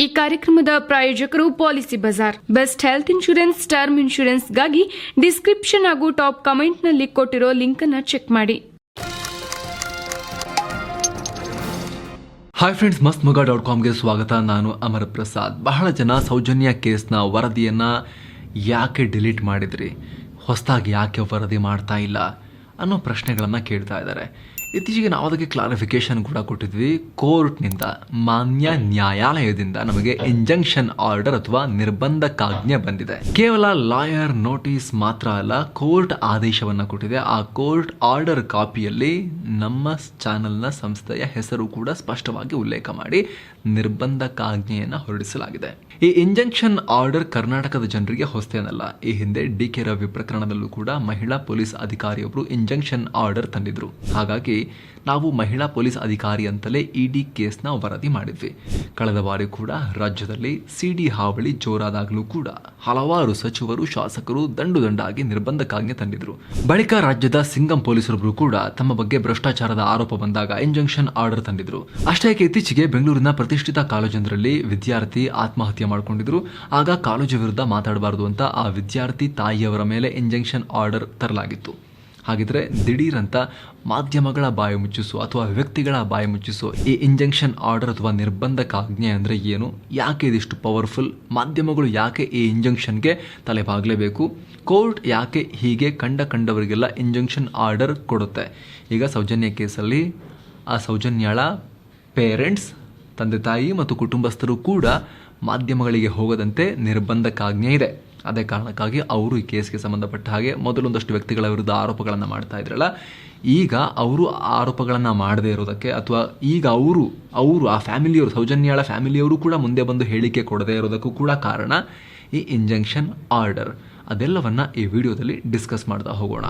ಈ ಕಾರ್ಯಕ್ರಮದ ಪ್ರಾಯೋಜಕರು Policy Bazaar. Best health insurance, term ಇನ್ಶೂರೆನ್ಸ್ಗಾಗಿ ಡಿಸ್ಕ್ರಿಪ್ಷನ್ ಹಾಗೂ ಟಾಪ್ ಕಮೆಂಟ್ನಲ್ಲಿ ಕೊಟ್ಟಿರೋ ಲಿಂಕ್ ಅನ್ನು ಚೆಕ್ ಮಾಡಿ. ಹಾಯ್ ಫ್ರೆಂಡ್ಸ್, mastmugga.comಗೆ ಸ್ವಾಗತ. ನಾನು ಅಮರ ಪ್ರಸಾದ್. ಬಹಳ ಜನ ಸೌಜನ್ಯ ಕೇಸ್ನ ವರದಿಯನ್ನು ಯಾಕೆ ಡಿಲೀಟ್ ಮಾಡಿದ್ರಿ, ಹೊಸದಾಗಿ ಯಾಕೆ ವರದಿ ಮಾಡ್ತಾ ಇಲ್ಲ ಅನ್ನೋ ಪ್ರಶ್ನೆಗಳನ್ನು ಕೇಳ್ತಾ ಇದ್ದಾರೆ. ಇತ್ತೀಚೆಗೆ ನಾವು ಅದಕ್ಕೆ ಕ್ಲಾರಿಫಿಕೇಶನ್ ಕೂಡ ಕೊಟ್ಟಿದ್ವಿ. ಕೋರ್ಟ್ನಿಂದ, ಮಾನ್ಯ ನ್ಯಾಯಾಲಯದಿಂದ ನಮಗೆ ಇಂಜಂಕ್ಷನ್ ಆರ್ಡರ್ ಅಥವಾ ನಿರ್ಬಂಧಕಾಜ್ಞೆ ಬಂದಿದೆ. ಕೇವಲ ಲಾಯರ್ ನೋಟಿಸ್ ಮಾತ್ರ ಅಲ್ಲ, ಕೋರ್ಟ್ ಆದೇಶವನ್ನು ಕೊಟ್ಟಿದೆ. ಆ ಕೋರ್ಟ್ ಆರ್ಡರ್ ಕಾಪಿಯಲ್ಲಿ ನಮ್ಮ ಚಾನೆಲ್ನ ಸಂಸ್ಥೆಯ ಹೆಸರು ಕೂಡ ಸ್ಪಷ್ಟವಾಗಿ ಉಲ್ಲೇಖ ಮಾಡಿ ನಿರ್ಬಂಧಕಾಜ್ಞೆಯನ್ನು ಹೊರಡಿಸಲಾಗಿದೆ. ಈ ಇಂಜಂಕ್ಷನ್ ಆರ್ಡರ್ ಕರ್ನಾಟಕದ ಜನರಿಗೆ ಹೊಸತೇನಲ್ಲ. ಈ ಹಿಂದೆ ಡಿ.ಕೆ. ರವಿ ಪ್ರಕರಣದಲ್ಲೂ ಕೂಡ ಮಹಿಳಾ ಪೊಲೀಸ್ ಅಧಿಕಾರಿಯೊಬ್ಬರು ಇಂಜಂಕ್ಷನ್ ಆರ್ಡರ್ ತಂದಿದ್ರು. ಹಾಗಾಗಿ ನಾವು ಮಹಿಳಾ ಪೊಲೀಸ್ ಅಧಿಕಾರಿ ಅಂತಲೇ ಇಡಿ ಕೇಸ್ನ ವರದಿ ಮಾಡಿದ್ವಿ. ಕಳೆದ ಬಾರಿ ಕೂಡ ರಾಜ್ಯದಲ್ಲಿ ಸಿಡಿ ಹಾವಳಿ ಜೋರಾದಾಗಲೂ ಕೂಡ ಹಲವಾರು ಸಚಿವರು, ಶಾಸಕರು ದಂಡಾಗಿ ನಿರ್ಬಂಧಕಾಜ್ಞೆ ತಂದಿದ್ರು. ಬಳಿಕ ರಾಜ್ಯದ ಸಿಂಗಂ ಪೊಲೀಸರೊಬ್ಬರು ಕೂಡ ತಮ್ಮ ಬಗ್ಗೆ ಭ್ರಷ್ಟಾಚಾರದ ಆರೋಪ ಬಂದಾಗ ಇಂಜಂಕ್ಷನ್ ಆರ್ಡರ್ ತಂದಿದ್ರು. ಅಷ್ಟೇ ಇತ್ತೀಚೆಗೆ ಬೆಂಗಳೂರಿನ ಪ್ರತಿಷ್ಠಿತ ಕಾಲೇಜೊಂದರಲ್ಲಿ ವಿದ್ಯಾರ್ಥಿ ಆತ್ಮಹತ್ಯೆ ಮಾಡಿಕೊಂಡಿದ್ರು. ಆಗ ಕಾಲೇಜು ವಿರುದ್ಧ ಮಾತಾಡಬಾರದು ಅಂತ ಆ ವಿದ್ಯಾರ್ಥಿ ತಾಯಿಯವರ ಮೇಲೆ ಇಂಜಂಕ್ಷನ್ ಆರ್ಡರ್ ತರಲಾಗಿತ್ತು. ಹಾಗಿದ್ರೆ ದಿಢೀರಂತ ಮಾಧ್ಯಮಗಳ ಬಾಯಿ ಮುಚ್ಚಿಸೋ ಅಥವಾ ವ್ಯಕ್ತಿಗಳ ಬಾಯಿ ಮುಚ್ಚಿಸೋ ಈ ಇಂಜಂಕ್ಷನ್ ಆರ್ಡರ್ ಅಥವಾ ನಿರ್ಬಂಧಕಾಜ್ಞೆ ಅಂದರೆ ಏನು, ಯಾಕೆ ಇದಿಷ್ಟು ಪವರ್ಫುಲ್, ಮಾಧ್ಯಮಗಳು ಯಾಕೆ ಈ ಇಂಜಂಕ್ಷನ್ಗೆ ತಲೆಬಾಗಲೇಬೇಕು, ಕೋರ್ಟ್ ಯಾಕೆ ಹೀಗೆ ಕಂಡವರಿಗೆಲ್ಲ ಇಂಜಂಕ್ಷನ್ ಆರ್ಡರ್ ಕೊಡುತ್ತೆ. ಈಗ ಸೌಜನ್ಯ ಕೇಸಲ್ಲಿ ಆ ಸೌಜನ್ಯಳ ಪೇರೆಂಟ್ಸ್, ತಂದೆ ತಾಯಿ ಮತ್ತು ಕುಟುಂಬಸ್ಥರು ಕೂಡ ಮಾಧ್ಯಮಗಳಿಗೆ ಹೋಗದಂತೆ ನಿರ್ಬಂಧಕಾಜ್ಞೆ ಇದೆ. ಅದೇ ಕಾರಣಕ್ಕಾಗಿ ಅವರು ಈ ಕೇಸ್ಗೆ ಸಂಬಂಧಪಟ್ಟ ಹಾಗೆ ಮೊದಲೊಂದಷ್ಟು ವ್ಯಕ್ತಿಗಳ ವಿರುದ್ಧ ಆರೋಪಗಳನ್ನು ಮಾಡ್ತಾ ಇದ್ರಲ್ಲ, ಈಗ ಅವರು ಆರೋಪಗಳನ್ನು ಮಾಡದೇ ಇರೋದಕ್ಕೆ ಅಥವಾ ಈಗ ಅವರು ಆ ಫ್ಯಾಮಿಲಿಯವರು, ಸೌಜನ್ಯಳ ಫ್ಯಾಮಿಲಿಯವರು ಕೂಡ ಮುಂದೆ ಬಂದು ಹೇಳಿಕೆ ಕೊಡದೇ ಇರೋದಕ್ಕೂ ಕೂಡ ಕಾರಣ ಈ ಇಂಜಂಕ್ಷನ್ ಆರ್ಡರ್. ಅದೆಲ್ಲವನ್ನ ಈ ವಿಡಿಯೋದಲ್ಲಿ ಡಿಸ್ಕಸ್ ಮಾಡ್ತಾ ಹೋಗೋಣ.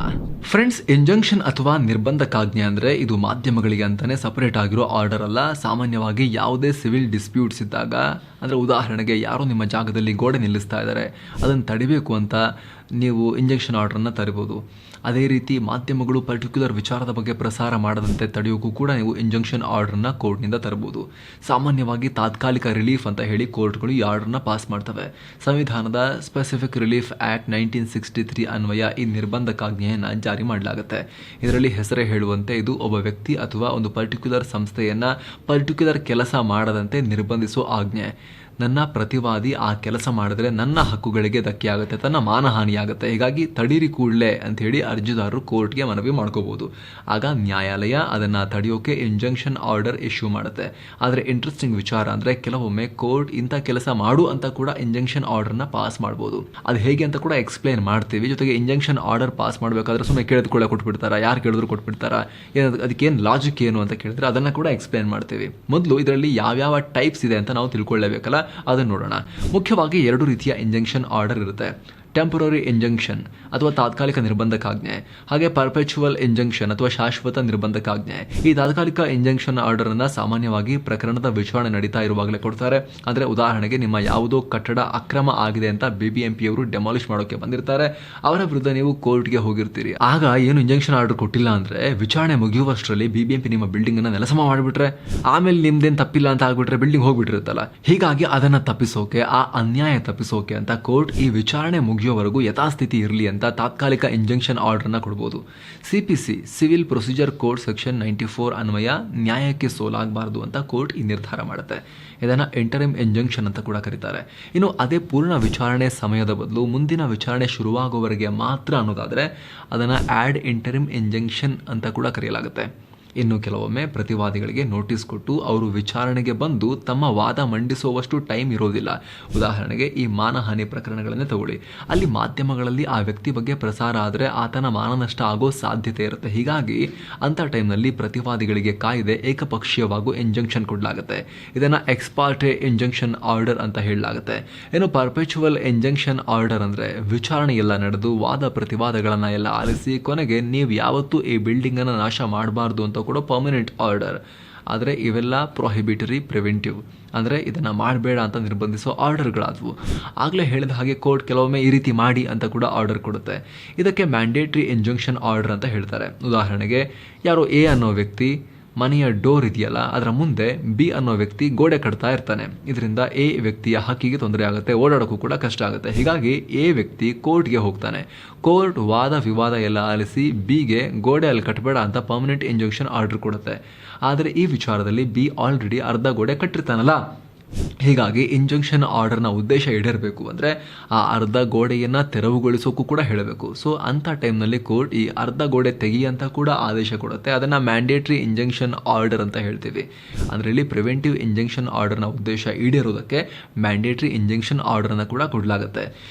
ಫ್ರೆಂಡ್ಸ್, ಇಂಜಂಕ್ಷನ್ ಅಥವಾ ನಿರ್ಬಂಧಕಾಜ್ಞೆ ಅಂದರೆ ಇದು ಮಾಧ್ಯಮಗಳಿಗೆ ಅಂತಾನೆ ಸಪರೇಟ್ ಆಗಿರೋ ಆರ್ಡರ್ ಅಲ್ಲ. ಸಾಮಾನ್ಯವಾಗಿ ಯಾವುದೇ ಸಿವಿಲ್ ಡಿಸ್ಪ್ಯೂಟ್ಸ್ ಇದ್ದಾಗ, ಅಂದರೆ ಉದಾಹರಣೆಗೆ ಯಾರೋ ನಿಮ್ಮ ಜಾಗದಲ್ಲಿ ಗೋಡೆ ನಿಲ್ಲಿಸ್ತಾ ಇದ್ದಾರೆ, ಅದನ್ನು ತಡಿಬೇಕು ಅಂತ ನೀವು ಇಂಜಂಕ್ಷನ್ ಆರ್ಡರನ್ನು ತರಬಹುದು. ಅದೇ ರೀತಿ ಮಾಧ್ಯಮಗಳು ಪರ್ಟಿಕ್ಯುಲರ್ ವಿಚಾರದ ಬಗ್ಗೆ ಪ್ರಸಾರ ಮಾಡದಂತೆ ತಡೆಯೋಕ್ಕೂ ಕೂಡ ನೀವು ಇಂಜಂಕ್ಷನ್ ಆರ್ಡರ್ನ ಕೋರ್ಟ್ನಿಂದ ತರಬಹುದು. ಸಾಮಾನ್ಯವಾಗಿ ತಾತ್ಕಾಲಿಕ ರಿಲೀಫ್ ಅಂತ ಹೇಳಿ ಕೋರ್ಟ್ಗಳು ಈ ಆರ್ಡರ್ನ ಪಾಸ್ ಮಾಡ್ತವೆ. ಸಂವಿಧಾನದ ಸ್ಪೆಸಿಫಿಕ್ ರಿಲೀಫ್ ಆ್ಯಕ್ಟ್ 1963 ಅನ್ವಯ ಈ ನಿರ್ಬಂಧಕಾಜ್ಞೆಯನ್ನು ಜಾರಿ ಮಾಡಲಾಗುತ್ತೆ. ಇದರಲ್ಲಿ ಹೆಸರೇ ಹೇಳುವಂತೆ ಇದು ಒಬ್ಬ ವ್ಯಕ್ತಿ ಅಥವಾ ಒಂದು ಪರ್ಟಿಕ್ಯುಲರ್ ಸಂಸ್ಥೆಯನ್ನು ಪರ್ಟಿಕ್ಯುಲರ್ ಕೆಲಸ ಮಾಡದಂತೆ ನಿರ್ಬಂಧಿಸೋ ಆಜ್ಞೆ. ನನ್ನ ಪ್ರತಿವಾದಿ ಆ ಕೆಲಸ ಮಾಡಿದ್ರೆ ನನ್ನ ಹಕ್ಕುಗಳಿಗೆ ಧಕ್ಕೆ ಆಗುತ್ತೆ, ತನ್ನ ಮಾನಹಾನಿಯಾಗುತ್ತೆ, ಹೀಗಾಗಿ ತಡೀರಿ ಕೂಡಲೇ ಅಂಥೇಳಿ ಅರ್ಜಿದಾರರು ಕೋರ್ಟ್ಗೆ ಮನವಿ ಮಾಡ್ಕೋಬಹುದು. ಆಗ ನ್ಯಾಯಾಲಯ ಅದನ್ನು ತಡೆಯೋಕೆ ಇಂಜಂಕ್ಷನ್ ಆರ್ಡರ್ ಇಶ್ಯೂ ಮಾಡುತ್ತೆ. ಆದರೆ ಇಂಟ್ರೆಸ್ಟಿಂಗ್ ವಿಚಾರ ಅಂದರೆ ಕೆಲವೊಮ್ಮೆ ಕೋರ್ಟ್ ಇಂಥ ಕೆಲಸ ಮಾಡು ಅಂತ ಕೂಡ ಇಂಜಂಕ್ಷನ್ ಆರ್ಡರ್ನ ಪಾಸ್ ಮಾಡ್ಬೋದು. ಅದು ಹೇಗೆ ಅಂತ ಕೂಡ ಎಕ್ಸ್ಪ್ಲೇನ್ ಮಾಡ್ತೀವಿ. ಜೊತೆಗೆ ಇಂಜಂಕ್ಷನ್ ಆರ್ಡರ್ ಪಾಸ್ ಮಾಡಬೇಕಾದ್ರೆ ಸುಮ್ಮನೆ ಕೇಳಿದ್ಕೊಳ್ಳೆ ಕೊಟ್ಬಿಡ್ತಾರಾ, ಯಾರು ಕೇಳಿದ್ರು ಕೊಟ್ಬಿಡ್ತಾರಾ, ಅದಕ್ಕೇನು ಲಾಜಿಕ್ ಏನು ಅಂತ ಕೇಳಿದ್ರೆ ಅದನ್ನು ಕೂಡ ಎಕ್ಸ್ಪ್ಲೇನ್ ಮಾಡ್ತೀವಿ. ಮೊದಲು ಇದರಲ್ಲಿ ಯಾವ್ಯಾವ ಟೈಪ್ಸ್ ಇದೆ ಅಂತ ನಾವು ತಿಳ್ಕೊಳ್ಳೇಬೇಕಲ್ಲ, ಅದನ್ನು ನೋಡೋಣ. ಮುಖ್ಯವಾಗಿ 2 ರೀತಿಯ ಇಂಜಂಕ್ಷನ್ ಆರ್ಡರ್ ಇರುತ್ತೆ. ಟೆಂಪರರಿ ಇಂಜಂಕ್ಷನ್ ಅಥವಾ ತಾತ್ಕಾಲಿಕ ನಿರ್ಬಂಧಕಾಜ್ಞೆ, ಹಾಗೆ ಪರ್ಪೆಚುವಲ್ ಇಂಜಂಕ್ಷನ್ ಅಥವಾ ಶಾಶ್ವತ ನಿರ್ಬಂಧಕಾಜ್ಞೆ. ಈ ತಾತ್ಕಾಲಿಕ ಇಂಜಂಕ್ಷನ್ ಆರ್ಡರ್ ಅನ್ನ ಸಾಮಾನ್ಯವಾಗಿ ಪ್ರಕರಣದ ವಿಚಾರಣೆ ನಡೀತಾ ಇರುವಾಗಲೇ ಕೊಡ್ತಾರೆ. ಅಂದ್ರೆ ಉದಾಹರಣೆಗೆ ನಿಮ್ಮ ಯಾವುದೋ ಕಟ್ಟಡ ಅಕ್ರಮ ಆಗಿದೆ ಅಂತ BBMP ಅವರು ಡೆಮಾಲಿಷ್ ಮಾಡೋಕೆ ಬಂದಿರ್ತಾರೆ, ಅವರ ವಿರುದ್ಧ ನೀವು ಕೋರ್ಟ್ಗೆ ಹೋಗಿರ್ತೀರಿ. ಆಗ ಏನು ಇಂಜಂಕ್ಷನ್ ಆರ್ಡರ್ ಕೊಟ್ಟಿಲ್ಲ ಅಂದ್ರೆ ವಿಚಾರಣೆ ಮುಗಿಯುವಷ್ಟರಲ್ಲಿ BBMP ನಿಮ್ಮ ಬಿಲ್ಡಿಂಗ್ ಅನ್ನ ನೆಲಸಮ ಮಾಡಿಬಿಟ್ರೆ, ಆಮೇಲೆ ನಿಮ್ದೇನು ತಪ್ಪಿಲ್ಲ ಅಂತ ಆಗ್ಬಿಟ್ರೆ ಬಿಲ್ಡಿಂಗ್ ಹೋಗ್ಬಿಟ್ಟಿರುತ್ತಲ್ಲ. ಹೀಗಾಗಿ ಅದನ್ನ ತಪ್ಪಿಸೋಕೆ, ಆ ಅನ್ಯಾಯ ತಪ್ಪಿಸೋಕೆ ಅಂತ ಕೋರ್ಟ್ ಈ ವಿಚಾರಣೆ ಮುಗಿಯೋವರೆಗೂ ಯಥಾಸ್ಥಿತಿ ಇರಲಿ ಅಂತ ತಾತ್ಕಾಲಿಕ ಇಂಜಂಕ್ಷನ್ ಆರ್ಡರ್ನ ಕೊಡಬಹುದು. CPC civil procedure code section 94 ಅನ್ವಯ ನ್ಯಾಯಕ್ಕೆ ಸೋಲಾಗಬಾರದು ಅಂತ ಕೋರ್ಟ್ ಈ ನಿರ್ಧಾರ ಮಾಡುತ್ತೆ. ಇದನ್ನು ಇಂಟರಿಮ್ ಇಂಜಂಕ್ಷನ್ ಅಂತ ಕೂಡ ಕರೀತಾರೆ. ಇನ್ನು ಅದೇ ಪೂರ್ಣ ವಿಚಾರಣೆ ಸಮಯದ ಬದಲು ಮುಂದಿನ ವಿಚಾರಣೆ ಶುರುವಾಗುವವರೆಗೆ ಮಾತ್ರ ಅನ್ನೋದಾದರೆ ಅದನ್ನು ಆಡ್ ಇಂಟರಿಮ್ ಇಂಜಂಕ್ಷನ್ ಅಂತ ಕೂಡ ಕರೆಯಲಾಗುತ್ತೆ. ಇನ್ನು ಕೆಲವೊಮ್ಮೆ ಪ್ರತಿವಾದಿಗಳಿಗೆ ನೋಟಿಸ್ ಕೊಟ್ಟು ಅವರು ವಿಚಾರಣೆಗೆ ಬಂದು ತಮ್ಮ ವಾದ ಮಂಡಿಸುವಷ್ಟು ಟೈಮ್ ಇರೋದಿಲ್ಲ. ಉದಾಹರಣೆಗೆ ಈ ಮಾನಹಾನಿ ಪ್ರಕರಣಗಳನ್ನೇ ತಗೊಳ್ಳಿ. ಅಲ್ಲಿ ಮಾಧ್ಯಮಗಳಲ್ಲಿ ಆ ವ್ಯಕ್ತಿ ಬಗ್ಗೆ ಪ್ರಸಾರ ಆದರೆ ಆತನ ಮಾನನಷ್ಟ ಆಗೋ ಸಾಧ್ಯತೆ ಇರುತ್ತೆ. ಹೀಗಾಗಿ ಅಂಥ ಟೈಮ್ನಲ್ಲಿ ಪ್ರತಿವಾದಿಗಳಿಗೆ ಕಾಯ್ದೆ ಏಕಪಕ್ಷೀಯವಾಗೂ ಇಂಜಂಕ್ಷನ್ ಕೊಡಲಾಗುತ್ತೆ. ಇದನ್ನು ಎಕ್ಸ್ಪಾರ್ಟೆ ಇಂಜಂಕ್ಷನ್ ಆರ್ಡರ್ ಅಂತ ಹೇಳಲಾಗುತ್ತೆ. ಇನ್ನು ಪರ್ಪೆಚುವಲ್ ಇಂಜಂಕ್ಷನ್ ಆರ್ಡರ್ ಅಂದರೆ ವಿಚಾರಣೆ ಎಲ್ಲ ನಡೆದು ವಾದ ಪ್ರತಿವಾದಗಳನ್ನು ಎಲ್ಲ ಆಲಿಸಿ ಕೊನೆಗೆ ನೀವು ಯಾವತ್ತೂ ಈ ಬಿಲ್ಡಿಂಗನ್ನು ನಾಶ ಮಾಡಬಾರ್ದು ಅಂತ ಕೂಡ ಪರ್ಮನೆಂಟ್ ಆರ್ಡರ್. ಆದರೆ ಇವೆಲ್ಲ ಪ್ರೊಹಿಬಿಟರಿ ಪ್ರಿವೆಂಟಿವ್, ಅಂದರೆ ಇದನ್ನು ಮಾಡಬೇಡ ಅಂತ ನಿರ್ಬಂಧಿಸೋ ಆರ್ಡರ್ಗಳಾದವು. ಆಗಲೇ ಹೇಳಿದ ಹಾಗೆ ಕೋರ್ಟ್ ಕೆಲವೊಮ್ಮೆ ಈ ರೀತಿ ಮಾಡಿ ಅಂತ ಕೂಡ ಆರ್ಡರ್ ಕೊಡುತ್ತೆ. ಇದಕ್ಕೆ ಮ್ಯಾಂಡೇಟ್ರಿ ಇಂಜಂಕ್ಷನ್ ಆರ್ಡರ್ ಅಂತ ಹೇಳ್ತಾರೆ. ಉದಾಹರಣೆಗೆ ಯಾರೋ ಎ ಅನ್ನೋ ವ್ಯಕ್ತಿ ಮನೆಯ ಡೋರ್ ಇದೆಯಲ್ಲ ಅದರ ಮುಂದೆ ಬಿ ಅನ್ನೋ ವ್ಯಕ್ತಿ ಗೋಡೆ ಕಟ್ತಾ ಇರ್ತಾನೆ. ಇದರಿಂದ ಎ ವ್ಯಕ್ತಿಯ ಹಕ್ಕಿಗೆ ತೊಂದರೆ ಆಗುತ್ತೆ, ಓಡಾಡೋಕ್ಕೂ ಕೂಡ ಕಷ್ಟ ಆಗುತ್ತೆ. ಹೀಗಾಗಿ ಎ ವ್ಯಕ್ತಿ ಕೋರ್ಟ್ಗೆ ಹೋಗ್ತಾನೆ. ಕೋರ್ಟ್ ವಾದ ವಿವಾದ ಎಲ್ಲ ಆಲಿಸಿ ಬಿಗೆ ಗೋಡೆ ಅಲ್ಲಿ ಕಟ್ಟಬೇಡ ಅಂತ ಪರ್ಮನೆಂಟ್ ಇಂಜೆಕ್ಷನ್ ಆರ್ಡರ್ ಕೊಡುತ್ತೆ. ಆದರೆ ಈ ವಿಚಾರದಲ್ಲಿ ಬಿ ಆಲ್ರೆಡಿ ಅರ್ಧ ಗೋಡೆ ಕಟ್ಟಿರ್ತಾನಲ್ಲ. ಹೀಗಾಗಿ ಇಂಜೆಕ್ಷನ್ ಆರ್ಡರ್ನ ಉದ್ದೇಶ ಈಡೇರಬೇಕು ಅಂದರೆ ಆ ಅರ್ಧ ಗೋಡೆಯನ್ನು ತೆರವುಗೊಳಿಸೋಕ್ಕೂ ಕೂಡ ಹೇಳಬೇಕು. ಸೊ ಅಂಥ ಟೈಮ್ನಲ್ಲಿ ಕೋರ್ಟ್ ಈ ಅರ್ಧ ಗೋಡೆ ತೆಗಿ ಅಂತ ಕೂಡ ಆದೇಶ ಕೊಡುತ್ತೆ. ಅದನ್ನು ಮ್ಯಾಂಡೇಟ್ರಿ ಇಂಜೆಕ್ಷನ್ ಆರ್ಡರ್ ಅಂತ ಹೇಳ್ತೀವಿ. ಅಂದರೆ ಇಲ್ಲಿ ಪ್ರಿವೆಂಟಿವ್ ಇಂಜೆಕ್ಷನ್ ಆರ್ಡರ್ನ ಉದ್ದೇಶ ಈಡೇರೋದಕ್ಕೆ ಮ್ಯಾಂಡೇಟ್ರಿ ಇಂಜೆಕ್ಷನ್ ಆರ್ಡರ್ನ ಕೂಡ ಕೊಡಲಾಗುತ್ತೆ.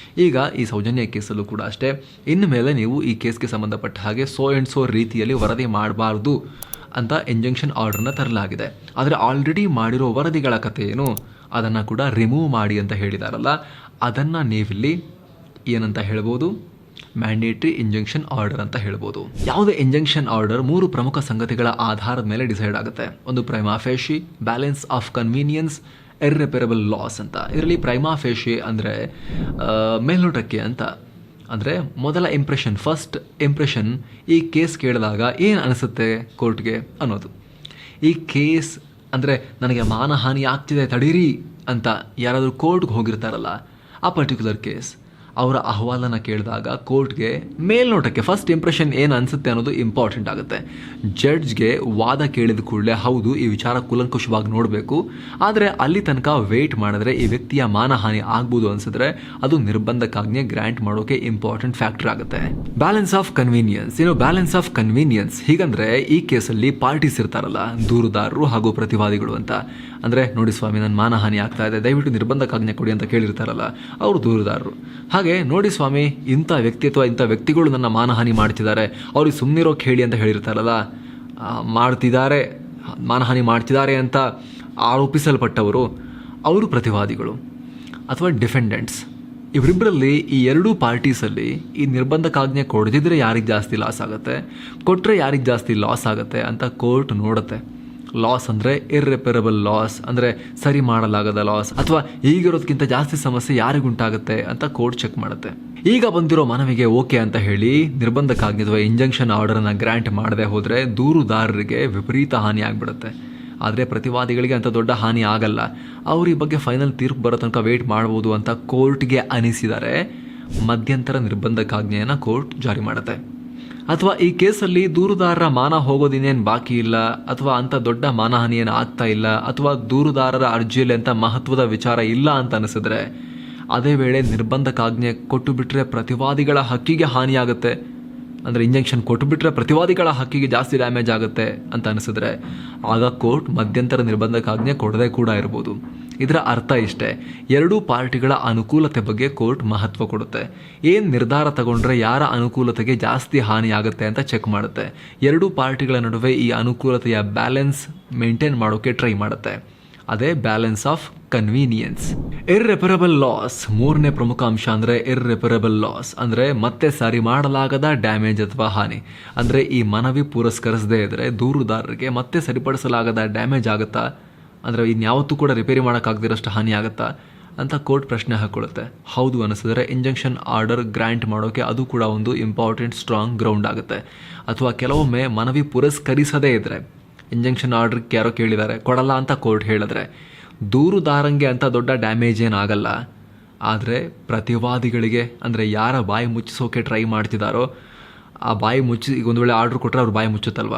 ಈಗ ಈ ಸೌಜನ್ಯ ಕೇಸಲ್ಲೂ ಕೂಡ ಅಷ್ಟೇ, ಇನ್ನು ಮೇಲೆ ನೀವು ಈ ಕೇಸ್ಗೆ ಸಂಬಂಧಪಟ್ಟ ಹಾಗೆ ಸೋ ಆ್ಯಂಡ್ ಸೋ ರೀತಿಯಲ್ಲಿ ವರದಿ ಮಾಡಬಾರ್ದು ಅಂತ ಇಂಜೆಕ್ಷನ್ ಆರ್ಡರ್ನ ತರಲಾಗಿದೆ. ಆದರೆ ಆಲ್ರೆಡಿ ಮಾಡಿರೋ ವರದಿಗಳ ಕಥೆ ಏನು ಅದನ್ನು ಕೂಡ ರಿಮೂವ್ ಮಾಡಿ ಅಂತ ಹೇಳಿದಾರಲ್ಲ, ಅದನ್ನು ನೀವಿಲ್ಲಿ ಏನಂತ ಹೇಳ್ಬೋದು, ಮ್ಯಾಂಡೇಟ್ರಿ ಇಂಜೆಕ್ಷನ್ ಆರ್ಡರ್ ಅಂತ ಹೇಳ್ಬೋದು. ಯಾವುದೇ ಇಂಜೆಕ್ಷನ್ ಆರ್ಡರ್ 3 ಪ್ರಮುಖ ಸಂಗತಿಗಳ ಆಧಾರದ ಮೇಲೆ ಡಿಸೈಡ್ ಆಗುತ್ತೆ. ಒಂದು prima facie, balance of convenience, irreparable loss ಅಂತ. ಇದರಲ್ಲಿ ಪ್ರೈಮಾ ಫೇಶಿ ಅಂದರೆ ಮೇಲ್ನೋಟಕ್ಕೆ ಅಂತ, ಅಂದರೆ ಮೊದಲ ಇಂಪ್ರೆಷನ್, ಫಸ್ಟ್ ಇಂಪ್ರೆಷನ್ ಈ ಕೇಸ್ ಕೇಳಿದಾಗ ಏನು ಅನಿಸುತ್ತೆ ಕೋರ್ಟ್ಗೆ ಅನ್ನೋದು. ಈ ಕೇಸ್ ಅಂದರೆ ನನಗೆ ಮಾನಹಾನಿ ಆಗ್ತಿದೆ ತಡೀರಿ ಅಂತ ಯಾರಾದರೂ ಕೋರ್ಟ್ಗೆ ಹೋಗಿರ್ತಾರಲ್ಲ, ಆ ಪರ್ಟಿಕ್ಯುಲರ್ ಕೇಸ್ ಅವರ ಅಹವಾಲನ್ನು ಕೇಳಿದಾಗ ಕೋರ್ಟ್ಗೆ ಮೇಲ್ನೋಟಕ್ಕೆ ಫಸ್ಟ್ ಇಂಪ್ರೆಷನ್ ಏನು ಅನಿಸುತ್ತೆ ಅನ್ನೋದು ಇಂಪಾರ್ಟೆಂಟ್ ಆಗುತ್ತೆ. ಜಡ್ಜ್ಗೆ ವಾದ ಕೇಳಿದ ಕೂಡಲೇ ಹೌದು ಈ ವಿಚಾರ ಕೂಲಂಕುಷವಾಗಿ ನೋಡಬೇಕು, ಆದರೆ ಅಲ್ಲಿ ತನಕ ವೆಯ್ಟ್ ಮಾಡಿದ್ರೆ ಈ ವ್ಯಕ್ತಿಯ ಮಾನಹಾನಿ ಆಗ್ಬೋದು ಅನಿಸಿದ್ರೆ ಅದು ನಿರ್ಬಂಧಕ್ಕಾಜ್ಞೆ ಗ್ರ್ಯಾಂಟ್ ಮಾಡೋಕೆ ಇಂಪಾರ್ಟೆಂಟ್ ಫ್ಯಾಕ್ಟರ್ ಆಗುತ್ತೆ. Balance of convenience. Balance of convenience ಹೀಗಂದ್ರೆ ಈ ಕೇಸಲ್ಲಿ ಪಾರ್ಟೀಸ್ ಇರ್ತಾರಲ್ಲ, ದೂರುದಾರರು ಹಾಗೂ ಪ್ರತಿವಾದಿಗಳು ಅಂತ. ಅಂದರೆ ನೋಡಿ ಸ್ವಾಮಿ ನನ್ನ ಮಾನಹಾನಿ ಆಗ್ತಾ ಇದೆ, ದಯವಿಟ್ಟು ನಿರ್ಬಂಧಕ್ಕಾಜ್ಞೆ ಕೊಡಿ ಅಂತ ಕೇಳಿರ್ತಾರಲ್ಲ ಅವರು ದೂರುದಾರರು. ಹಾಗೆ ನೋಡಿ ಸ್ವಾಮಿ ಇಂಥ ವ್ಯಕ್ತಿ ಅಥವಾ ಇಂಥ ವ್ಯಕ್ತಿಗಳು ನನ್ನ ಮಾನಹಾನಿ ಮಾಡ್ತಿದ್ದಾರೆ, ಅವ್ರಿಗೆ ಸುಮ್ಮನಿರೋಕೆ ಹೇಳಿ ಅಂತ ಹೇಳಿರ್ತಾರಲ್ಲ, ಮಾನಹಾನಿ ಮಾಡ್ತಿದ್ದಾರೆ ಅಂತ ಆರೋಪಿಸಲ್ಪಟ್ಟವರು ಅವರು ಪ್ರತಿವಾದಿಗಳು ಅಥವಾ ಡಿಫೆಂಡೆಂಟ್ಸ್. ಇವರಿಬ್ಬರಲ್ಲಿ ಈ ಎರಡೂ ಪಾರ್ಟೀಸಲ್ಲಿ ಈ ನಿರ್ಬಂಧಕ್ಕಾಜ್ಞೆ ಕೊಡದಿದ್ರೆ ಯಾರಿಗೆ ಜಾಸ್ತಿ ಲಾಸ್ ಆಗುತ್ತೆ, ಕೊಟ್ಟರೆ ಯಾರಿಗೆ ಜಾಸ್ತಿ ಲಾಸ್ ಆಗುತ್ತೆ ಅಂತ ಕೋರ್ಟ್ ನೋಡುತ್ತೆ. ಲಾಸ್ ಅಂದರೆ ಇರ್ರೆಪರಬಲ್ ಲಾಸ್, ಅಂದರೆ ಸರಿ ಮಾಡಲಾಗದ ಲಾಸ್, ಅಥವಾ ಈಗಿರೋದಕ್ಕಿಂತ ಜಾಸ್ತಿ ಸಮಸ್ಯೆ ಯಾರಿಗುಂಟಾಗುತ್ತೆ ಅಂತ ಕೋರ್ಟ್ ಚೆಕ್ ಮಾಡುತ್ತೆ. ಈಗ ಬಂದಿರೋ ಮನವಿಗೆ ಓಕೆ ಅಂತ ಹೇಳಿ ನಿರ್ಬಂಧಕ್ಕಾಜ್ಞೆ ಅಥವಾ ಇಂಜೆಕ್ಷನ್ ಆರ್ಡರನ್ನು ಗ್ರ್ಯಾಂಟ್ ಮಾಡದೆ ಹೋದರೆ ದೂರುದಾರರಿಗೆ ವಿಪರೀತ ಹಾನಿ ಆಗಿಬಿಡುತ್ತೆ. ಆದರೆ ಪ್ರತಿವಾದಿಗಳಿಗೆ ಅಂಥ ದೊಡ್ಡ ಹಾನಿ ಆಗಲ್ಲ. ಅವ್ರ ಈ ಬಗ್ಗೆ ಫೈನಲ್ ತೀರ್ಪು ಬರೋ ತನಕ ವೆಯ್ಟ್ ಮಾಡ್ಬೋದು ಅಂತ ಕೋರ್ಟ್ಗೆ ಅನಿಸಿದರೆ ಮಧ್ಯಂತರ ನಿರ್ಬಂಧಕ್ಕಾಜ್ಞೆಯನ್ನು ಕೋರ್ಟ್ ಜಾರಿ ಮಾಡುತ್ತೆ. ಅಥವಾ ಈ ಕೇಸಲ್ಲಿ ದೂರುದಾರರ ಮಾನ ಹೋಗೋದಿನೇನು ಬಾಕಿ ಇಲ್ಲ, ಅಥವಾ ಅಂಥ ದೊಡ್ಡ ಮಾನಹಾನಿ ಏನು ಆಗ್ತಾ ಇಲ್ಲ, ಅಥವಾ ದೂರುದಾರರ ಅರ್ಜಿಯಲ್ಲಿ ಅಂತ ಮಹತ್ವದ ವಿಚಾರ ಇಲ್ಲ ಅಂತ ಅನಿಸಿದ್ರೆ ಅದೇ ವೇಳೆ ನಿರ್ಬಂಧಕ್ಕಾಜ್ಞೆ ಕೊಟ್ಟು ಬಿಟ್ಟರೆ ಪ್ರತಿವಾದಿಗಳ ಹಕ್ಕಿಗೆ ಹಾನಿಯಾಗುತ್ತೆ, ಅಂದರೆ ಇಂಜೆಕ್ಷನ್ ಕೊಟ್ಟುಬಿಟ್ರೆ ಪ್ರತಿವಾದಿಗಳ ಹಕ್ಕಿಗೆ ಜಾಸ್ತಿ ಡ್ಯಾಮೇಜ್ ಆಗುತ್ತೆ ಅಂತ ಅನಿಸಿದ್ರೆ ಆಗ ಕೋರ್ಟ್ ಮಧ್ಯಂತರ ನಿರ್ಬಂಧಕ್ಕಾಜ್ಞೆ ಕೊಡದೇ ಕೂಡ ಇರ್ಬೋದು. ಇದರ ಅರ್ಥ ಇಷ್ಟೇ, ಎರಡೂ ಪಾರ್ಟಿಗಳ ಅನುಕೂಲತೆ ಬಗ್ಗೆ ಕೋರ್ಟ್ ಮಹತ್ವ ಕೊಡುತ್ತೆ. ಏನು ನಿರ್ಧಾರ ತಗೊಂಡ್ರೆ ಯಾರ ಅನುಕೂಲತೆಗೆ ಜಾಸ್ತಿ ಹಾನಿ ಆಗುತ್ತೆ ಅಂತ ಚೆಕ್ ಮಾಡುತ್ತೆ. ಎರಡೂ ಪಾರ್ಟಿಗಳ ನಡುವೆ ಈ ಅನುಕೂಲತೆಯ ಬ್ಯಾಲೆನ್ಸ್ ಮೇಂಟೈನ್ ಮಾಡೋಕ್ಕೆ ಟ್ರೈ ಮಾಡುತ್ತೆ. ಅದೇ balance of convenience. Irreparable loss, ಮೂರನೇ ಪ್ರಮುಖ ಅಂಶ ಅಂದರೆ ಇರ್ರೆಪರಬಲ್ ಲಾಸ್ ಅಂದರೆ ಮತ್ತೆ ಸರಿ ಮಾಡಲಾಗದ ಡ್ಯಾಮೇಜ್ ಅಥವಾ ಹಾನಿ. ಅಂದರೆ ಈ ಮನವಿ ಪುರಸ್ಕರಿಸದೇ ಇದ್ದರೆ ದೂರುದಾರರಿಗೆ ಮತ್ತೆ ಸರಿಪಡಿಸಲಾಗದ ಡ್ಯಾಮೇಜ್ ಆಗುತ್ತಾ, ಅಂದರೆ ಇನ್ಯಾವತ್ತೂ ಕೂಡ ರಿಪೇರಿ ಮಾಡೋಕ್ಕಾಗದಿರೋಷ್ಟು ಹಾನಿ ಆಗುತ್ತಾ ಅಂತ ಕೋರ್ಟ್ ಪ್ರಶ್ನೆ ಹಾಕ್ಕೊಳ್ಳುತ್ತೆ. ಹೌದು ಅನಿಸಿದ್ರೆ ಇಂಜೆಕ್ಷನ್ ಆರ್ಡರ್ ಗ್ರ್ಯಾಂಟ್ ಮಾಡೋಕ್ಕೆ ಅದು ಕೂಡ ಒಂದು ಇಂಪಾರ್ಟೆಂಟ್ ಸ್ಟ್ರಾಂಗ್ ಗ್ರೌಂಡ್ ಆಗುತ್ತೆ. ಅಥವಾ ಕೆಲವೊಮ್ಮೆ ಮನವಿ ಪುರಸ್ಕರಿಸದೇ ಇದ್ದರೆ, ಇಂಜೆಕ್ಷನ್ ಆರ್ಡರ್ಗೆ ಯಾರೋ ಕೇಳಿದ್ದಾರೆ ಕೊಡಲ್ಲ ಅಂತ ಕೋರ್ಟ್ ಹೇಳಿದ್ರೆ ದೂರುದಾರಂಗೆ ಅಂತ ದೊಡ್ಡ ಡ್ಯಾಮೇಜ್ ಏನಾಗಲ್ಲ, ಆದರೆ ಪ್ರತಿವಾದಿಗಳಿಗೆ ಅಂದರೆ ಯಾರ ಬಾಯಿ ಮುಚ್ಚಿಸೋಕೆ ಟ್ರೈ ಮಾಡ್ತಿದ್ದಾರೋ ಆ ಬಾಯಿ ಮುಚ್ಚಿ, ಈಗ ಒಂದು ವೇಳೆ ಆರ್ಡ್ರ್ ಕೊಟ್ಟರೆ ಅವ್ರ ಬಾಯಿ ಮುಚ್ಚುತ್ತಲ್ವ,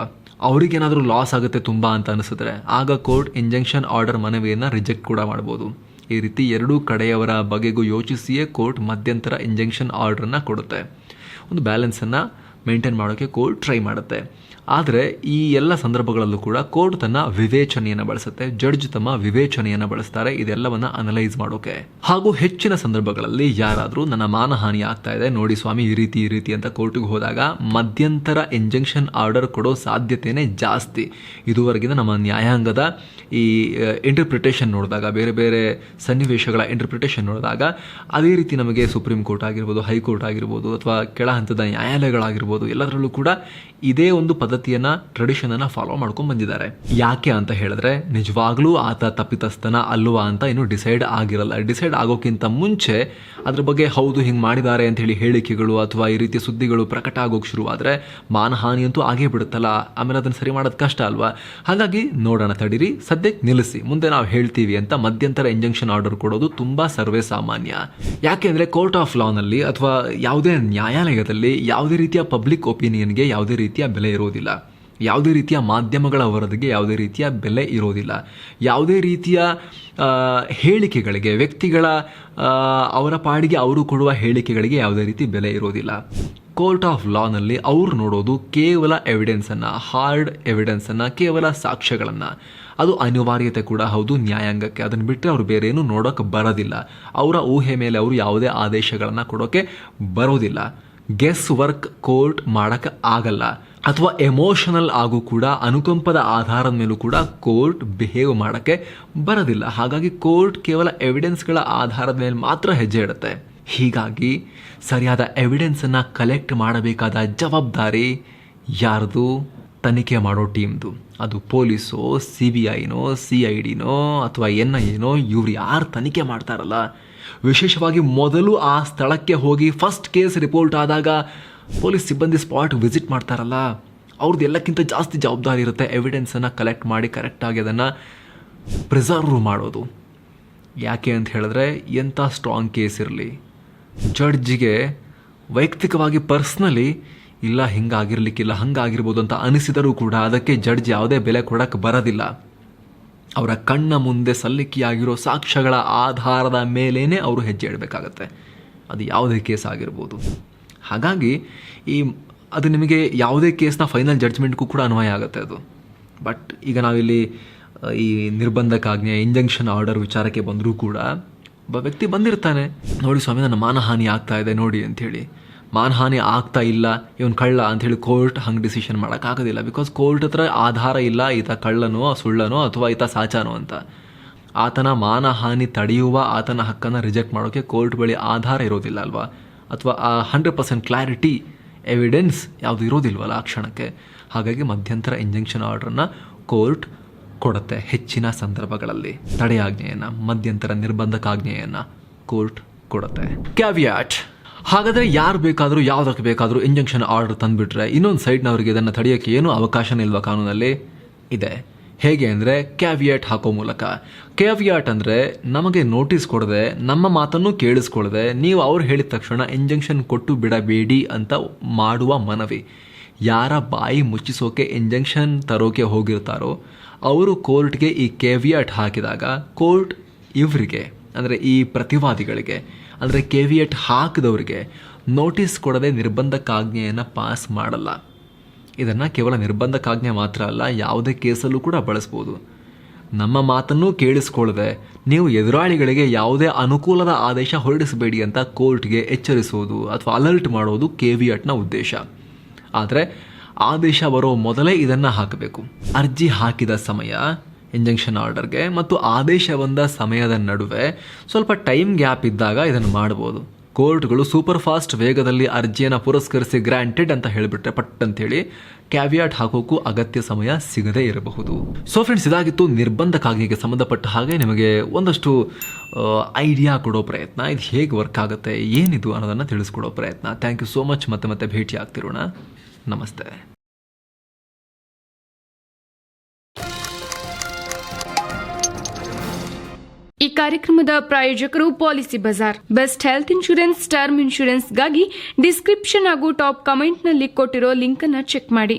ಅವ್ರಿಗೇನಾದರೂ ಲಾಸ್ ಆಗುತ್ತೆ ತುಂಬ ಅಂತ ಅನಿಸಿದ್ರೆ ಆಗ ಕೋರ್ಟ್ ಇಂಜೆಕ್ಷನ್ ಆರ್ಡರ್ ಮನವಿಯನ್ನು ರಿಜೆಕ್ಟ್ ಕೂಡ ಮಾಡ್ಬೋದು. ಈ ರೀತಿ ಎರಡೂ ಕಡೆಯವರ ಬಗೆಗೂ ಯೋಚಿಸಿಯೇ ಕೋರ್ಟ್ ಮಧ್ಯಂತರ ಇಂಜೆಕ್ಷನ್ ಆರ್ಡ್ರನ್ನು ಕೊಡುತ್ತೆ. ಒಂದು ಬ್ಯಾಲೆನ್ಸನ್ನು ಮೇಂಟೈನ್ ಮಾಡೋಕ್ಕೆ ಕೋರ್ಟ್ ಟ್ರೈ ಮಾಡುತ್ತೆ. ಆದರೆ ಈ ಎಲ್ಲ ಸಂದರ್ಭಗಳಲ್ಲೂ ಕೂಡ ಕೋರ್ಟ್ ತನ್ನ ವಿವೇಚನೆಯನ್ನು ಬಳಸುತ್ತೆ, ಜಡ್ಜ್ ತಮ್ಮ ವಿವೇಚನೆಯನ್ನು ಬಳಸ್ತಾರೆ ಇದೆಲ್ಲವನ್ನು ಅನಲೈಸ್ ಮಾಡೋಕೆ. ಹಾಗೂ ಹೆಚ್ಚಿನ ಸಂದರ್ಭಗಳಲ್ಲಿ ಯಾರಾದರೂ ನನ್ನ ಮಾನಹಾನಿ ಆಗ್ತಾ ಇದೆ ನೋಡಿ ಸ್ವಾಮಿ ಈ ರೀತಿ ಅಂತ ಕೋರ್ಟಿಗೆ ಹೋದಾಗ ಮಧ್ಯಂತರ ಇಂಜೆಕ್ಷನ್ ಆರ್ಡರ್ ಕೊಡೋ ಸಾಧ್ಯತೆಯೇ ಜಾಸ್ತಿ. ಇದುವರೆಗಿನ ನಮ್ಮ ನ್ಯಾಯಾಂಗದ ಈ ಇಂಟರ್ಪ್ರಿಟೇಷನ್ ನೋಡಿದಾಗ, ಬೇರೆ ಬೇರೆ ಸನ್ನಿವೇಶಗಳ ಇಂಟರ್ಪ್ರಿಟೇಷನ್ ನೋಡಿದಾಗ ಅದೇ ರೀತಿ ನಮಗೆ ಸುಪ್ರೀಂ ಕೋರ್ಟ್ ಆಗಿರ್ಬೋದು, ಹೈಕೋರ್ಟ್ ಆಗಿರ್ಬೋದು, ಅಥವಾ ಕೆಳ ಹಂತದ ನ್ಯಾಯಾಲಯಗಳಾಗಿರ್ಬೋದು, ಎಲ್ಲದರಲ್ಲೂ ಕೂಡ ಇದೇ ಒಂದು ಪದ್ಧತಿಯನ್ನು, ಟ್ರೆಡಿಷನನ್ನು ಫಾಲೋ ಮಾಡ್ಕೊಂಡು ಬಂದಿದ್ದಾರೆ. ಯಾಕೆ ಅಂತ ಹೇಳಿದ್ರೆ ನಿಜವಾಗ್ಲೂ ಆತ ತಪ್ಪಿತಸ್ಥನ ಅಲ್ವಾ ಅಂತ ಇನ್ನೂ ಡಿಸೈಡ್ ಆಗಿರಲ್ಲ. ಡಿಸೈಡ್ ಆಗೋಕ್ಕಿಂತ ಮುಂಚೆ ಅದ್ರ ಬಗ್ಗೆ ಹೌದು ಹಿಂಗೆ ಮಾಡಿದ್ದಾರೆ ಅಂತ ಹೇಳಿ ಹೇಳಿಕೆಗಳು ಅಥವಾ ಈ ರೀತಿಯ ಸುದ್ದಿಗಳು ಪ್ರಕಟ ಆಗೋಕೆ ಶುರುವಾದರೆ ಮಾನಹಾನಿ ಅಂತೂ ಆಗೇ ಬಿಡುತ್ತಲ್ಲ. ಆಮೇಲೆ ಅದನ್ನು ಸರಿ ಮಾಡೋದು ಕಷ್ಟ ಅಲ್ವಾ. ಹಾಗಾಗಿ ನೋಡೋಣ ತಡೀರಿ, ಸದ್ಯಕ್ಕೆ ನಿಲ್ಲಿಸಿ, ಮುಂದೆ ನಾವು ಹೇಳ್ತೀವಿ ಅಂತ ಮಧ್ಯಂತರ ಇಂಜಂಕ್ಷನ್ ಆರ್ಡರ್ ಕೊಡೋದು ತುಂಬಾ ಸರ್ವೇ ಸಾಮಾನ್ಯ. ಯಾಕೆಂದ್ರೆ ಕೋರ್ಟ್ ಆಫ್ ಲಾನಲ್ಲಿ ಅಥವಾ ಯಾವುದೇ ನ್ಯಾಯಾಲಯದಲ್ಲಿ ಯಾವುದೇ ರೀತಿಯ ಪಬ್ಲಿಕ್ ಒಪಿನಿಯನ್ಗೆ ಯಾವುದೇ ರೀತಿಯ ಬೆಲೆ ಇರೋದಿಲ್ಲ. ಯಾವುದೇ ರೀತಿಯ ಮಾಧ್ಯಮಗಳ ವರದಿಗೆ ಯಾವುದೇ ರೀತಿಯ ಬೆಲೆ ಇರೋದಿಲ್ಲ. ಯಾವುದೇ ರೀತಿಯ ಹೇಳಿಕೆಗಳಿಗೆ, ವ್ಯಕ್ತಿಗಳ ಅವರ ಪಾಡಿಗೆ ಅವರು ಕೊಡುವ ಹೇಳಿಕೆಗಳಿಗೆ ಯಾವುದೇ ರೀತಿ ಬೆಲೆ ಇರೋದಿಲ್ಲ. ಕೋರ್ಟ್ ಆಫ್ ಲಾನಲ್ಲಿ ಅವ್ರು ನೋಡೋದು ಕೇವಲ ಎವಿಡೆನ್ಸನ್ನು, ಹಾರ್ಡ್ ಎವಿಡೆನ್ಸನ್ನು, ಕೇವಲ ಸಾಕ್ಷ್ಯಗಳನ್ನು. ಅದು ಅನಿವಾರ್ಯತೆ ಕೂಡ ಹೌದು ನ್ಯಾಯಾಂಗಕ್ಕೆ. ಅದನ್ನು ಬಿಟ್ಟರೆ ಅವರು ಬೇರೆ ಏನು ನೋಡೋಕೆ ಬರೋದಿಲ್ಲ. ಅವರ ಊಹೆ ಮೇಲೆ ಅವರು ಯಾವುದೇ ಆದೇಶಗಳನ್ನು ಕೊಡೋಕ್ಕೆ ಬರೋದಿಲ್ಲ. ಗೆಸ್ ವರ್ಕ್ ಕೋರ್ಟ್ ಮಾಡೋಕ್ಕೆ ಆಗಲ್ಲ. ಅಥವಾ ಎಮೋಷನಲ್ ಆಗು ಕೂಡ ಅನುಕಂಪದ ಆಧಾರದ ಮೇಲೂ ಕೂಡ ಕೋರ್ಟ್ ಬಿಹೇವ್ ಮಾಡೋಕ್ಕೆ ಬರೋದಿಲ್ಲ. ಹಾಗಾಗಿ ಕೋರ್ಟ್ ಕೇವಲ ಎವಿಡೆನ್ಸ್ಗಳ ಆಧಾರದ ಮೇಲೆ ಮಾತ್ರ ಹೆಜ್ಜೆ ಇಡುತ್ತೆ. ಹೀಗಾಗಿ ಸರಿಯಾದ ಎವಿಡೆನ್ಸನ್ನು ಕಲೆಕ್ಟ್ ಮಾಡಬೇಕಾದ ಜವಾಬ್ದಾರಿ ಯಾರ್ದು? ತನಿಖೆ ಮಾಡೋ ಟೀಮ್ದು. ಅದು ಪೊಲೀಸೋ, CBIನೋ, CIDನೋ ಅಥವಾ NIAನೋ, ಇವ್ರು ಯಾರು ತನಿಖೆ ಮಾಡ್ತಾರಲ್ಲ, ವಿಶೇಷವಾಗಿ ಮೊದಲು ಆ ಸ್ಥಳಕ್ಕೆ ಹೋಗಿ ಫಸ್ಟ್ ಕೇಸ್ ರಿಪೋರ್ಟ್ ಆದಾಗ ಪೊಲೀಸ್ ಸಿಬ್ಬಂದಿ ಸ್ಪಾಟ್ ವಿಸಿಟ್ ಮಾಡ್ತಾರಲ್ಲ, ಅವ್ರದ್ದು ಎಲ್ಲಕ್ಕಿಂತ ಜಾಸ್ತಿ ಜವಾಬ್ದಾರಿ ಇರುತ್ತೆ ಎವಿಡೆನ್ಸನ್ನು ಕಲೆಕ್ಟ್ ಮಾಡಿ ಕರೆಕ್ಟಾಗಿ ಅದನ್ನು ಪ್ರಿಸರ್ವ್ ಮಾಡೋದು. ಯಾಕೆ ಅಂತ ಹೇಳಿದ್ರೆ ಎಂಥ ಸ್ಟ್ರಾಂಗ್ ಕೇಸ್ ಇರಲಿ, ಜಡ್ಜಿಗೆ ವೈಯಕ್ತಿಕವಾಗಿ ಪರ್ಸ್ನಲಿ ಇಲ್ಲ ಹಿಂಗಾಗಿರ್ಲಿಕ್ಕಿಲ್ಲ, ಹಂಗಾಗಿರ್ಬೋದು ಅಂತ ಅನಿಸಿದರೂ ಕೂಡ ಅದಕ್ಕೆ ಜಡ್ಜ್ ಯಾವುದೇ ಬೆಲೆ ಕೊಡೋಕ್ಕೆ ಬರೋದಿಲ್ಲ. ಅವರ ಕಣ್ಣ ಮುಂದೆ ಸಲ್ಲಿಕೆಯಾಗಿರೋ ಸಾಕ್ಷ್ಯಗಳ ಆಧಾರದ ಮೇಲೇ ಅವರು ಹೆಜ್ಜೆ ಇಡಬೇಕಾಗತ್ತೆ, ಅದು ಯಾವುದೇ ಕೇಸ್ ಆಗಿರ್ಬೋದು. ಹಾಗಾಗಿ ಅದು ನಿಮಗೆ ಯಾವುದೇ ಕೇಸ್ನ ಫೈನಲ್ ಜಡ್ಜ್ಮೆಂಟ್ಗೂ ಕೂಡ ಅನ್ವಯ ಆಗುತ್ತೆ ಅದು. ಬಟ್ ಈಗ ನಾವಿಲ್ಲಿ ಈ ನಿರ್ಬಂಧಕಾಜ್ಞೆ, ಇಂಜಂಕ್ಷನ್ ಆರ್ಡರ್ ವಿಚಾರಕ್ಕೆ ಬಂದರೂ ಕೂಡ ಒಬ್ಬ ವ್ಯಕ್ತಿ ಬಂದಿರ್ತಾನೆ, ನೋಡಿ ಸ್ವಾಮಿ ನನ್ನ ಮಾನಹಾನಿ ಆಗ್ತಾ ಇದೆ ನೋಡಿ ಅಂಥೇಳಿ. ಮಾನಹಾನಿ ಆಗ್ತಾ ಇಲ್ಲ, ಇವನು ಕಳ್ಳ ಅಂಥೇಳಿ ಕೋರ್ಟ್ ಹಂಗೆ ಡಿಸಿಷನ್ ಮಾಡೋಕ್ಕಾಗೋದಿಲ್ಲ. ಬಿಕಾಸ್ ಕೋರ್ಟ್ ಹತ್ರ ಆಧಾರ ಇಲ್ಲ ಈತ ಕಳ್ಳನೋ, ಸುಳ್ಳನೋ ಅಥವಾ ಈತ ಸಾಚಾನೋ ಅಂತ. ಆತನ ಮಾನಹಾನಿ ತಡೆಯುವ ಆತನ ಹಕ್ಕನ್ನು ರಿಜೆಕ್ಟ್ ಮಾಡೋಕ್ಕೆ ಕೋರ್ಟ್ ಬಳಿ ಆಧಾರ ಇರೋದಿಲ್ಲ ಅಲ್ವಾ, ಅಥವಾ ಆ 100% ಕ್ಲಾರಿಟಿ ಎವಿಡೆನ್ಸ್ ಯಾವುದು ಇರೋದಿಲ್ವಲ್ಲ ಆ ಕ್ಷಣಕ್ಕೆ. ಹಾಗಾಗಿ ಮಧ್ಯಂತರ ಇಂಜಂಕ್ಷನ್ ಆರ್ಡ್ರನ್ನು ಕೋರ್ಟ್ ಕೊಡುತ್ತೆ ಹೆಚ್ಚಿನ ಸಂದರ್ಭಗಳಲ್ಲಿ. ತಡೆಯಾಜ್ಞೆಯನ್ನು, ಮಧ್ಯಂತರ ನಿರ್ಬಂಧಕಾಜ್ಞೆಯನ್ನು ಕೋರ್ಟ್ ಕೊಡುತ್ತೆ. ಕ್ಯಾವಿಯಾಟ್: ಹಾಗಾದರೆ ಯಾರು ಬೇಕಾದರೂ ಯಾವುದಕ್ಕೆ ಬೇಕಾದರೂ ಇಂಜಂಕ್ಷನ್ ಆರ್ಡರ್ ತಂದುಬಿಟ್ರೆ ಇನ್ನೊಂದು ಸೈಡ್ನವರಿಗೆ ಇದನ್ನು ತಡೆಯೋಕ್ಕೆ ಏನೂ ಅವಕಾಶನೇ ಇಲ್ವಾ ಕಾನೂನಲ್ಲಿ? ಇದೆ. ಹೇಗೆ ಅಂದರೆ ಕ್ಯಾವಿಯಾಟ್ ಹಾಕೋ ಮೂಲಕ. ಕ್ಯಾವಿಯಾಟ್ ಅಂದರೆ ನಮಗೆ ನೋಟಿಸ್ ಕೊಡದೆ, ನಮ್ಮ ಮಾತನ್ನು ಕೇಳಿಸ್ಕೊಳ್ದೆ, ನೀವು ಅವ್ರು ಹೇಳಿದ ತಕ್ಷಣ ಇಂಜಂಕ್ಷನ್ ಕೊಟ್ಟು ಬಿಡಬೇಡಿ ಅಂತ ಮಾಡುವ ಮನವಿ. ಯಾರ ಬಾಯಿ ಮುಚ್ಚಿಸೋಕೆ ಇಂಜಂಕ್ಷನ್ ತರೋಕೆ ಹೋಗಿರ್ತಾರೋ ಅವರು ಕೋರ್ಟ್ಗೆ ಈ ಕ್ಯಾವಿಯಾಟ್ ಹಾಕಿದಾಗ ಕೋರ್ಟ್ ಇವರಿಗೆ, ಅಂದರೆ ಈ ಪ್ರತಿವಾದಿಗಳಿಗೆ, ಅಂದರೆ ಕ್ಯಾವಿಯಾಟ್ ಹಾಕಿದವರಿಗೆ ನೋಟಿಸ್ ಕೊಡದೆ ನಿರ್ಬಂಧಕಾಜ್ಞೆಯನ್ನು ಪಾಸ್ ಮಾಡಲ್ಲ. ಇದನ್ನು ಕೇವಲ ನಿರ್ಬಂಧಕಾಜ್ಞೆ ಮಾತ್ರ ಅಲ್ಲ, ಯಾವುದೇ ಕೇಸಲ್ಲೂ ಕೂಡ ಬಳಸ್ಬೋದು. ನಮ್ಮ ಮಾತನ್ನು ಕೇಳಿಸ್ಕೊಳ್ಳದೆ ನೀವು ಎದುರಾಳಿಗಳಿಗೆ ಯಾವುದೇ ಅನುಕೂಲದ ಆದೇಶ ಹೊರಡಿಸಬೇಡಿ ಅಂತ ಕೋರ್ಟ್ಗೆ ಎಚ್ಚರಿಸೋದು ಅಥವಾ ಅಲರ್ಟ್ ಮಾಡೋದು ಕ್ಯಾವಿಯಾಟ್ನ ಉದ್ದೇಶ. ಆದರೆ ಆದೇಶ ಬರೋ ಮೊದಲೇ ಇದನ್ನು ಹಾಕಬೇಕು. ಅರ್ಜಿ ಹಾಕಿದ ಸಮಯ ಇಂಜಂಕ್ಷನ್ ಆರ್ಡರ್ಗೆ ಮತ್ತು ಆದೇಶ ಬಂದ ಸಮಯದ ನಡುವೆ ಸ್ವಲ್ಪ ಟೈಮ್ ಗ್ಯಾಪ್ ಇದ್ದಾಗ ಇದನ್ನು ಮಾಡ್ಬೋದು. ಕೋರ್ಟ್ಗಳು ಸೂಪರ್ ಫಾಸ್ಟ್ ವೇಗದಲ್ಲಿ ಅರ್ಜಿಯನ್ನು ಪುರಸ್ಕರಿಸಿ ಗ್ರಾಂಟೆಡ್ ಅಂತ ಹೇಳಿಬಿಟ್ರೆ ಪಟ್ ಅಂತೇಳಿ ಕ್ಯಾವಿಯಾಟ್ ಹಾಕೋಕ್ಕೂ ಅಗತ್ಯ ಸಮಯ ಸಿಗದೇ ಇರಬಹುದು. ಸೊ ಫ್ರೆಂಡ್ಸ್, ಇದಾಗಿತ್ತು ನಿರ್ಬಂಧಕಾಜ್ಞೆಗೆ ಸಂಬಂಧಪಟ್ಟ ಹಾಗೆ ನಿಮಗೆ ಒಂದಷ್ಟು ಐಡಿಯಾ ಕೊಡೋ ಪ್ರಯತ್ನ. ಇದು ಹೇಗೆ ವರ್ಕ್ ಆಗುತ್ತೆ, ಏನಿದು ಅನ್ನೋದನ್ನು ತಿಳಿಸ್ಕೊಡೋ ಪ್ರಯತ್ನ. Thank you so much. ಮತ್ತೆ ಭೇಟಿ ಆಗ್ತಿರೋಣ. ನಮಸ್ತೆ. ಈ ಕಾರ್ಯಕ್ರಮದ ಪ್ರಾಯೋಜಕರು Policy Bazaar. Best health insurance, term ಇನ್ಶೂರೆನ್ಸ್ಗಾಗಿ ಡಿಸ್ಕ್ರಿಪ್ಷನ್ ಹಾಗೂ ಟಾಪ್ ಕಮೆಂಟ್ನಲ್ಲಿ ಕೊಟ್ಟಿರೋ ಲಿಂಕ್ ಅನ್ನು ಚೆಕ್ ಮಾಡಿ.